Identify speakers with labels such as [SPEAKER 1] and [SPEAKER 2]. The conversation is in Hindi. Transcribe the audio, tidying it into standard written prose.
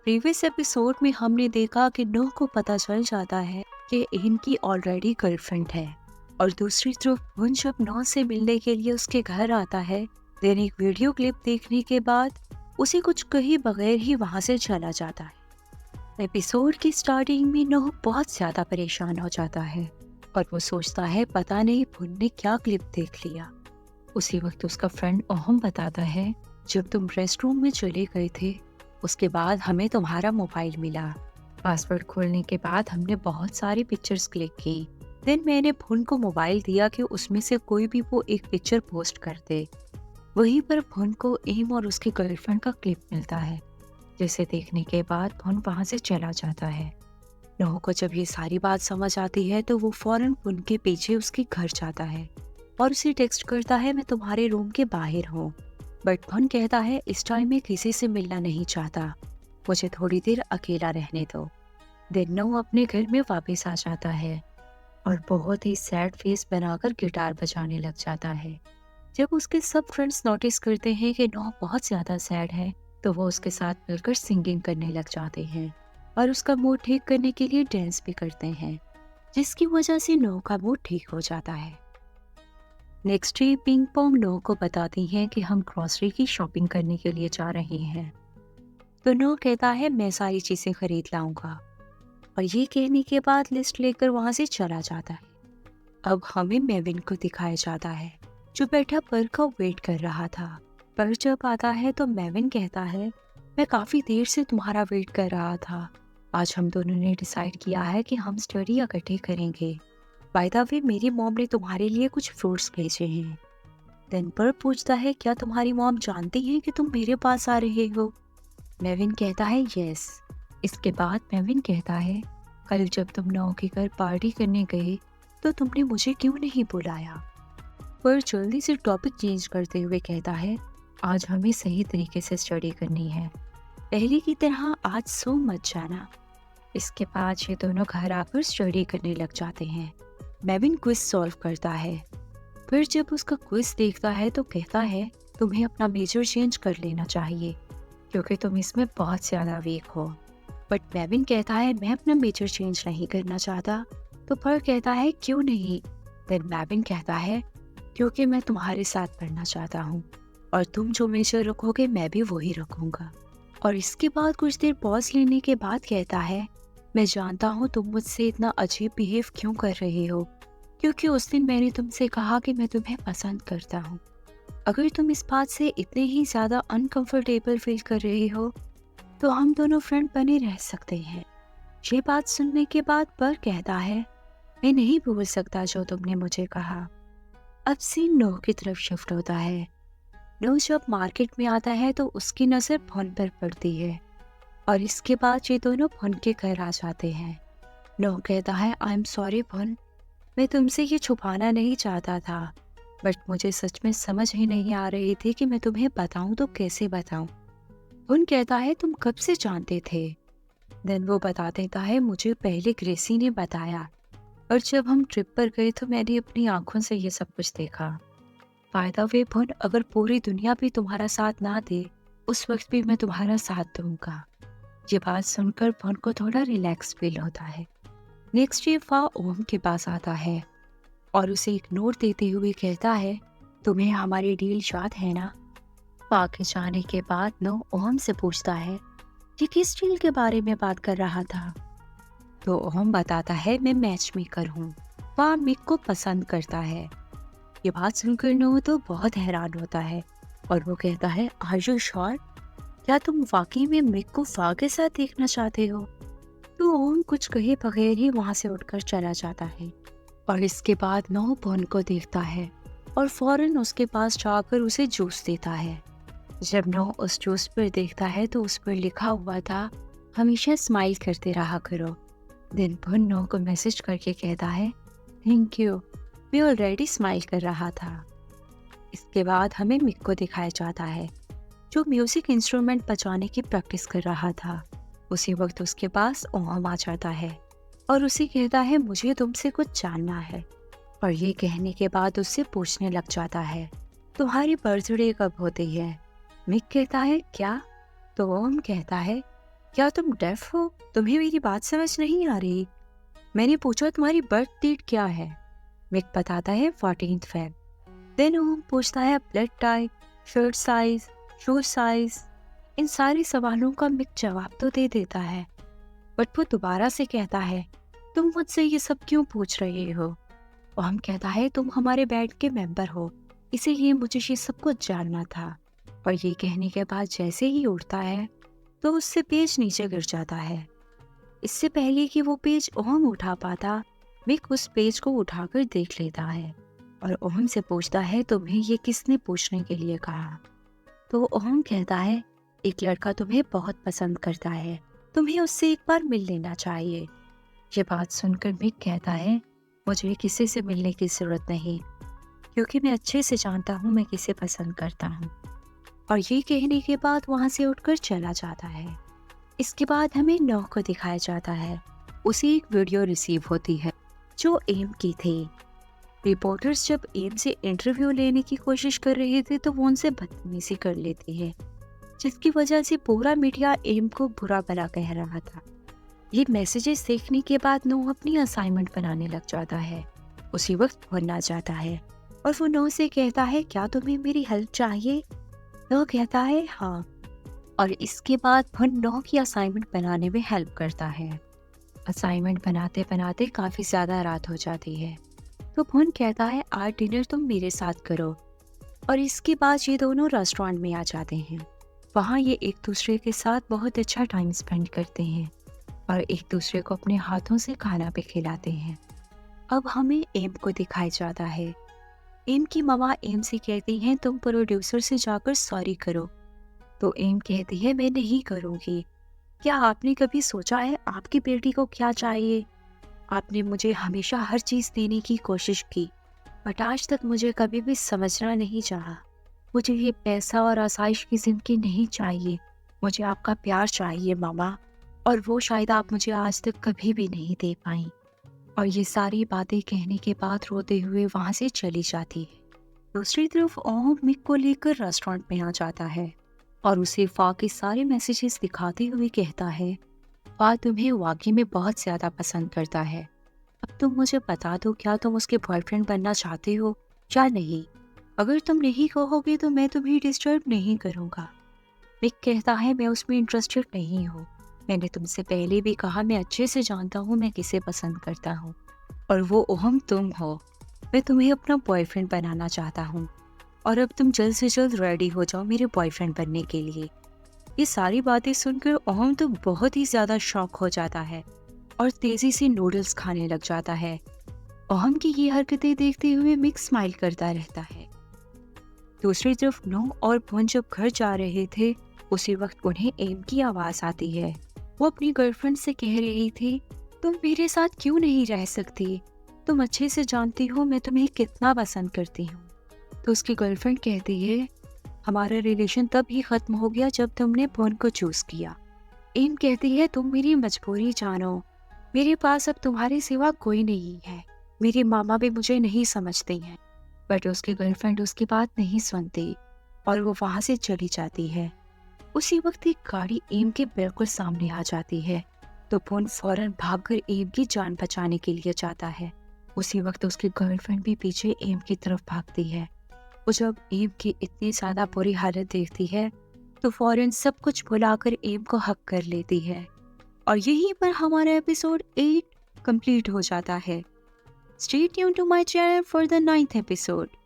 [SPEAKER 1] प्रीवियस एपिसोड में हमने देखा कि नोह को पता चल जाता है कि इनकी ऑलरेडी गर्लफ्रेंड है और दूसरी तरफ वुन जब नोह से मिलने के लिए उसके घर आता है, देन एक वीडियो क्लिप देखने के बाद उसे कुछ कहे बगैर ही वहां से चला जाता है। एपिसोड की स्टार्टिंग में नोह बहुत ज्यादा परेशान हो जाता है और वो सोचता है पता नहीं वुन ने क्या क्लिप देख लिया। उसी वक्त उसका फ्रेंड ओहम बताता है, जब तुम रेस्ट रूम में चले गए थे उसके बाद हमें तुम्हारा मोबाइल मिला। पासवर्ड खोलने के बाद हमने बहुत सारी पिक्चर्स क्लिक की। देन मैंने भुन को मोबाइल दिया कि उसमें से कोई भी वो एक पिक्चर पोस्ट कर दे। वहीं पर भुन को एम और उसकी गर्लफ्रेंड का क्लिप मिलता है, जिसे देखने के बाद भुन वहां से चला जाता है। नोह को जब ये सारी बात समझ आती है तो वो फौरन भुन के पीछे उसके घर जाता है और उसे टेक्स्ट करता है, मैं तुम्हारे रूम के बाहर हूँ। बट भुन कहता है इस टाइम मैं किसी से मिलना नहीं चाहता, मुझे थोड़ी देर अकेला रहने दो। देन नोह अपने घर में वापस आ जाता है और बहुत ही सैड फेस बनाकर गिटार बजाने लग जाता है। जब उसके सब फ्रेंड्स नोटिस करते हैं कि नोह बहुत ज्यादा सैड है तो वो उसके साथ मिलकर सिंगिंग करने लग जाते हैं और उसका मूड ठीक करने के लिए डांस भी करते हैं, जिसकी वजह से नोह का मूड ठीक हो जाता है। Next day ping pong Noh को बताती हैं कि हम ग्रोसरी की शॉपिंग करने के लिए जा रहे हैं। तो नोह कहता है मैं सारी चीजें खरीद लाऊंगा और ये कहने के बाद लिस्ट लेकर वहां से चला जाता है। अब हमें मेविन को दिखाया जाता है जो बैठा पर का वेट कर रहा था। पर जब आता है तो मेविन कहता है मैं काफी देर से तुम्हारा वेट कर रहा था, आज हम दोनों ने डिसाइड किया है कि हम स्टडी इकट्ठे करेंगे। बाय द वे मेरी मॉम ने तुम्हारे लिए कुछ फ्रूट्स भेजे हैं। देन पर पूछता है क्या तुम्हारी मॉम जानती है कि तुम मेरे पास आ रहे हो? मेविन कहता है यस। इसके बाद मेविन कहता है कल जब तुम नौ के घर पार्टी करने गए तो तुमने मुझे क्यों नहीं बुलाया? पर जल्दी से टॉपिक चेंज करते हुए कहता है आज हमें सही तरीके से स्टडी करनी है, पहले की तरह आज सो मत जाना। इसके बाद ये दोनों घर आकर स्टडी करने लग जाते हैं। मेविन क्विज सॉल्व करता है, फिर जब उसका क्विज देखता है तो कहता है तुम्हें अपना मेजर चेंज कर लेना चाहिए क्योंकि तुम इसमें बहुत ज़्यादा वीक हो। बट मेविन कहता है मैं अपना मेजर चेंज नहीं करना चाहता। तो पर कहता है क्यों नहीं? देन मेविन कहता है क्योंकि मैं तुम्हारे साथ पढ़ना चाहता हूँ और तुम जो मेजर रखोगे मैं भी वही रखूँगा। और इसके बाद कुछ देर पॉज लेने के बाद कहता है मैं जानता हूँ तुम मुझसे इतना अजीब बिहेव क्यों कर रहे हो, क्योंकि उस दिन मैंने तुमसे कहा कि मैं तुम्हें पसंद करता हूँ। अगर तुम इस बात से इतने ही ज़्यादा अनकंफर्टेबल फील कर रहे हो तो हम दोनों फ्रेंड बने रह सकते हैं। ये बात सुनने के बाद पर कहता है मैं नहीं भूल सकता जो तुमने मुझे कहा। अब सीन नोह की तरफ शिफ्ट होता है। नोह जब मार्केट में आता है तो उसकी नज़र भुन पर पड़ती है और इसके बाद ये दोनों भुन के घर आ जाते हैं। नोह कहता है आई एम सॉरी भुन, मैं तुमसे ये छुपाना नहीं चाहता था, बट मुझे सच में समझ ही नहीं आ रही थी कि मैं तुम्हें बताऊं तो कैसे बताऊं। भुन कहता है तुम कब से जानते थे? देन वो बता देता है मुझे पहले ग्रेसी ने बताया और जब हम ट्रिप पर गए तो मैंने अपनी आंखों से ये सब कुछ देखा। बाय द वे भुन, अगर पूरी दुनिया भी तुम्हारा साथ ना दे उस वक्त भी मैं तुम्हारा साथ दूंगा। ये बात सुनकर भुन को थोड़ा रिलैक्स फील होता है। नेक्स्ट डे फा ओम के पास आता है और उसे एक नोट देते हुए कहता है तुम्हें हमारी डील याद है ना? फा के जाने के बाद नो ओम से पूछता है ये किस डील के बारे में बात कर रहा था? तो ओम बताता है मैं मैच मेकर हूँ, फा मिक को पसंद करता है। ये बात सुनकर नो तो बहुत हैरान होता है और वो कहता है आर यू श्योर? क्या तुम वाकई में मिक को फा के साथ देखना चाहते हो? तो ओम कुछ कहे बगैर ही वहां से उठकर चला जाता है और इसके बाद नौ भुन को देखता है और फौरन उसके पास जाकर उसे जूस देता है। जब नौ उस जूस पर देखता है तो उस पर लिखा हुआ था हमेशा स्माइल करते रहा करो। दिन भुन नौ को मैसेज करके कहता है थैंक यू, मैं ऑलरेडी स्माइल कर रहा था। इसके बाद हमें मिक को दिखाया जाता है जो म्यूजिक इंस्ट्रूमेंट बजाने की प्रैक्टिस कर रहा था। उसी वक्त उसके पास ओम आ जाता है और उसे कहता है मुझे तुमसे कुछ जानना है। और ये कहने के बाद उससे पूछने लग जाता है तुम्हारी बर्थडे कब होती है? मिक कहता है क्या? तो ओम कहता है क्या तुम डेफ हो? तुम्हें मेरी बात समझ नहीं आ रही? मैंने पूछा तुम्हारी बर्थ डेट क्या है? मिक बताता है 14th फेब। देन ओम पूछता है blood type, shirt size, shoe size. इन सारे सवालों का मिक जवाब तो दे देता है, बट वो दोबारा से कहता है तुम मुझसे ये सब क्यों पूछ रहे हो? ओम कहता है तुम हमारे बैंड के मेंबर हो, इसीलिए मुझे ये सब कुछ जानना था। और ये कहने के बाद जैसे ही उठता है तो उससे पेज नीचे गिर जाता है। इससे पहले कि वो पेज ओम उठा पाता, मिक उस पेज को उठाकर देख लेता है और ओम से पूछता है तुम्हें ये किसने पूछने के लिए कहा? तो ओम कहता है एक लड़का तुम्हें बहुत पसंद करता है, तुम्हें उससे एक बार मिल लेना चाहिए। ये बात सुनकर मिक कहता है मुझे किसी से मिलने की जरूरत नहीं, क्योंकि मैं अच्छे से जानता हूँ मैं किसे पसंद करता हूँ। और ये कहने के बाद वहाँ से उठकर चला जाता है। इसके बाद हमें नौ को दिखाया जाता है। उसे एक वीडियो रिसीव होती है जो एम की थी। रिपोर्टर्स जब एम से इंटरव्यू लेने की कोशिश कर रहे थे तो वो उनसे बदतमीजी कर लेती है, जिसकी वजह से पूरा मीडिया एम को बुरा भला कह रहा था। ये मैसेजेस देखने के बाद नो अपनी असाइनमेंट बनाने लग जाता है। उसी वक्त फोन आ जाता है और वो नो से कहता है क्या तुम्हें मेरी हेल्प चाहिए? नो कहता है हाँ, और इसके बाद फन नो की असाइनमेंट बनाने में हेल्प करता है। असाइनमेंट बनाते बनाते काफ़ी ज़्यादा रात हो जाती है, तो फन कहता है आज डिनर तुम मेरे साथ करो। और इसके बाद ये दोनों रेस्टोरेंट में आ जाते हैं। वहाँ ये एक दूसरे के साथ बहुत अच्छा टाइम स्पेंड करते हैं और एक दूसरे को अपने हाथों से खाना भी खिलाते हैं। अब हमें एम को दिखाया जाता है। एम की मम्मा एम से कहती हैं तुम प्रोड्यूसर से जाकर सॉरी करो। तो एम कहती है मैं नहीं करूँगी। क्या आपने कभी सोचा है आपकी बेटी को क्या चाहिए? आपने मुझे हमेशा हर चीज़ देने की कोशिश की, बट आज तक मुझे कभी भी समझना नहीं चाहा। मुझे ये पैसा और आसाइश की ज़िंदगी नहीं चाहिए। मुझे आपका प्यार चाहिए मामा, और वो शायद आप मुझे आज तक कभी भी नहीं दे पाई। और ये सारी बातें कहने के बाद रोते हुए वहाँ से चली जाती है। दूसरी तरफ ओम मिक को लेकर रेस्टोरेंट में आ जाता है और उसे फा के सारे मैसेजेस दिखाते हुए कहता है फा तुम्हें वाकई में बहुत ज़्यादा पसंद करता है। अब तुम मुझे बता दो क्या तुम उसके बॉयफ्रेंड बनना चाहते हो या नहीं? अगर तुम नहीं कहोगे तो मैं तुम्हें डिस्टर्ब नहीं करूँगा। मिक कहता है मैं उसमें इंटरेस्टेड नहीं हूँ। मैंने तुमसे पहले भी कहा मैं अच्छे से जानता हूँ मैं किसे पसंद करता हूँ, और वो ओहम तुम हो। मैं तुम्हें अपना बॉयफ्रेंड बनाना चाहता हूँ और अब तुम जल्द से जल्द रेडी हो जाओ मेरे बॉयफ्रेंड बनने के लिए। ये सारी बातें सुनकर ओहम तो बहुत ही ज़्यादा शॉक हो जाता है और तेज़ी से नूडल्स खाने लग जाता है। ओहम की ये हरकतें देखते हुए मिक स्माइल करता रहता है। दूसरी तरफ नो और भुन जब घर जा रहे थे उसी वक्त उन्हें एम की आवाज़ आती है। वो अपनी गर्लफ्रेंड से कह रही थी तुम मेरे साथ क्यों नहीं रह सकती? तुम अच्छे से जानती हो मैं तुम्हें कितना पसंद करती हूँ। तो उसकी गर्लफ्रेंड कहती है हमारा रिलेशन तब ही ख़त्म हो गया जब तुमने भुन को चूज़ किया। एम कहती है तुम मेरी मजबूरी जानो, मेरे पास अब तुम्हारे सिवा कोई नहीं है। मेरे मामा भी मुझे नहीं समझते हैं। बट उसकी गर्लफ्रेंड उसकी बात नहीं सुनती और वो वहाँ से चली जाती है। उसी वक्त एक गाड़ी एम के बिल्कुल सामने आ जाती है, तो भुन फौरन भागकर एम की जान बचाने के लिए जाता है। उसी वक्त उसकी गर्लफ्रेंड भी पीछे एम की तरफ भागती है। वो जब एम की इतनी ज़्यादा बुरी हालत देखती है तो फौरन सब कुछ भुलाकर एम को हक कर लेती है। और यहीं पर हमारा एपिसोड 8 कंप्लीट हो जाता है। Stay tuned to my channel for the 9th episode.